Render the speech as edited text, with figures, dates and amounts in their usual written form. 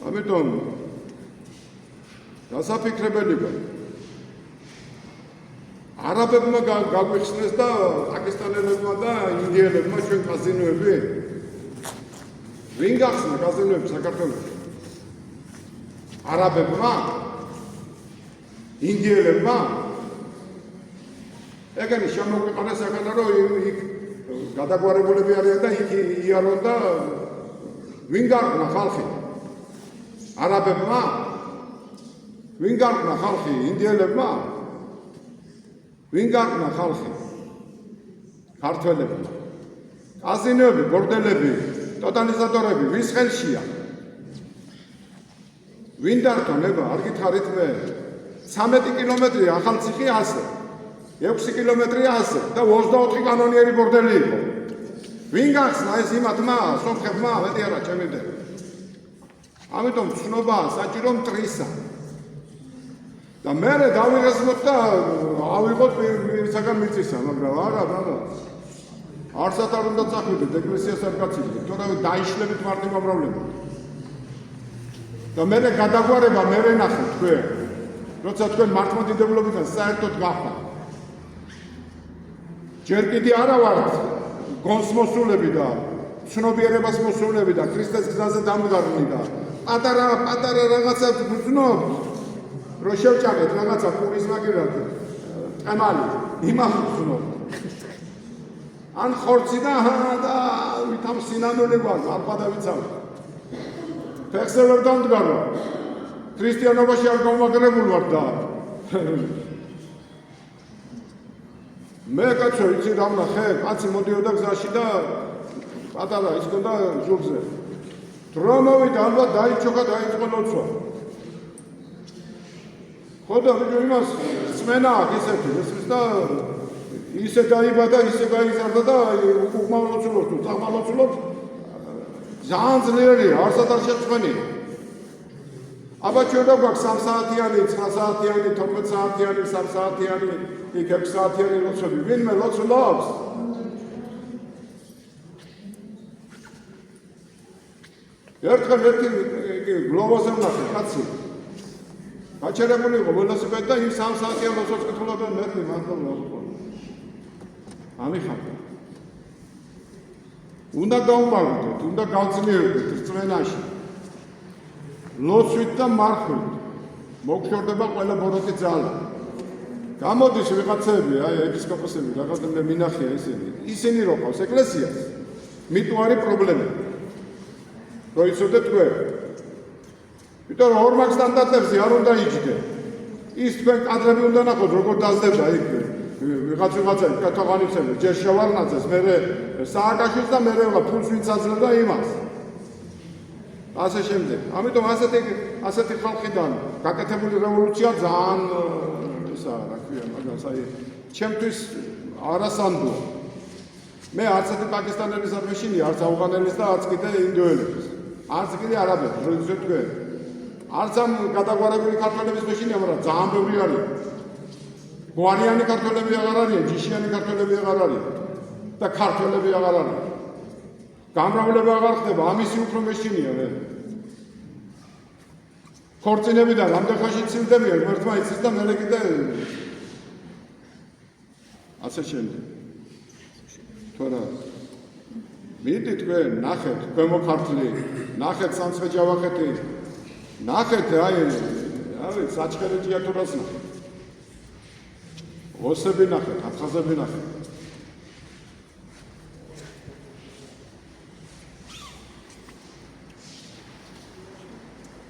ამიტომ დასაფიქრებელია. არაბებმა გაგვიხსნეს და პაკისტანელებმა და ინდიელებმა ჩვენ კაზინოები. ვინ გახსნა კაზინოები საქართველოში? არაბებმა? ინდიელებმა? ეგენი შემოგვიყარეს ახლა რომ იქ გადაგვარებულები არიან და იქ იარონ და ვინ გახსნა ხალხი? არაბებმა? ვინ გახსნა ხალხი? ინდიელებმა? ვინ გახსნა ხალხი? ქართველებმა. კაზინოები, ბორდელები, ტოტალიზატორები ვის ხელშია? ვინ დართო ნება? არ გითხარით მე. 13 კილომეტრი ახალციხე ასე. 6 კილომეტრი ასე და 24 კანონიერი ბორდელი იყო. ვინ გახსნა ეს იმათმა, სომხებმა, მეტი არა, ჩემი მდე. ამიტომ ცნობა საჭირო მტრისა. და მე დავიღესოთ და ავიღოთ მისაგან მიწისა, მაგრამ არა, ბრატო. არსად არ უნდა წახვიდეთ ეკლესიას არ გაცილდეთ, თორემ დაიშლებით მარტივ პრობლემად. და მე გადაგვარება მე ნახეთ თქვენ. როცა თქვენ მართლმადიდებლობიდან საერთოდ გახართ. ჯერ კიდე არა ვართ გონს მოსულები და ცნობიერებას მოსულები და ქრისტეს გზაზე დამდგარნი და პატარა რაღაცა გრძნობთ. რო შევჭამეთ რაღაცა პურის მაგერად ტყემალი იმას ვცნობ ან ხორცი და ვითამ სინანული ვარ არყვა და ვიცავ ფეხზე ვერ დამდგარო ქრისტიანობაში არ გამაგრებული ვარ და მე კაცო იცი რა ვნახე კაცი მოდიოდა გზაში და პატარა ის ქონდა ჟურგზე დრო მოვიდა ალბათ დაიჩოქა დაიწყო ლოცვა ხოდა ბიჭო იმას სმენა ისეთი ეს და ისე დაიბადა ისე გაიზარდა და უკმაულოცულობ თუ წამალოცულობ ძალიან ძლიერია არსად არ შეწყვენი აბა ჩვენ რა გვაქვს 3 საათიანი 9 საათიანი 12 საათიანი 3 საათიანი 6 საათიანი ლოცვები ვინმე ლოცულობს ერთხელ ერთი გლოვაზე ვნახე კაცი გაჩერებული იყო ველოსიპედი და იმ 3 საათიან ლოცვას კითხულობდა მერტი მართლა ამიხარდა უნდა გაუმარჯვოთ უნდა გავძლიერდეთ რწმენაში ლოცვით და მარხვით მოგშორდება ყველა ბოროტი ძალა გამოდის ვიღაცები აი ეპისკოპოსები რაღაც მე მინახია ისინი რო ყავს ეკლესიას მიტუარი პრობლემები რო იცოდეთ თქვენ იმიტომ რომ ორმაგ სტანდარტებზე არ უნდა იჯდე ის თქვენ კადრები უნდა ნახოთ როგორ დაძლებდა იქ ვიღაცა კათოღანიცები ჯერ შევარნაძეს მე სააკაშვილს და მე ფულს ვინც აძლევდა იმას ასე შემდეგ ამიტომ ასეთი ხალხიდან გაკეთებული რევოლუცია ძალიან ისა რა ქვია მაგას აი ჩემთვის არასანდოა მე არც ერთი პაკისტანელის არ მეშინია არც ავღანელის და არც კიდე ინდოელების არც კიდე არაბების როდესაც თქვენ არც ამ გადაგვარებული ქართველების მეშინია მაგრამ ძალიან ბევრი არის გვარიანი ქართველები აღარ არიან ჯიშიანი ქართველები აღარ არიან და ქართველები აღარ არიან გამრავლება აღარ ხდება ამისი უფრო მეშინია მე ქორწინებიდან რამდენ ხანში ცილდებიან ღმერთმა იცის და მე კიდე ასე შემდეგ თორა მიდი თქვენ ნახეთ ქვემო ქართლი ნახეთ სამცხე ჯავახეთი ნახეთ აი საჩხერე ჭიათურას ნახეთ ოსები ნახეთ აფხაზები ნახეთ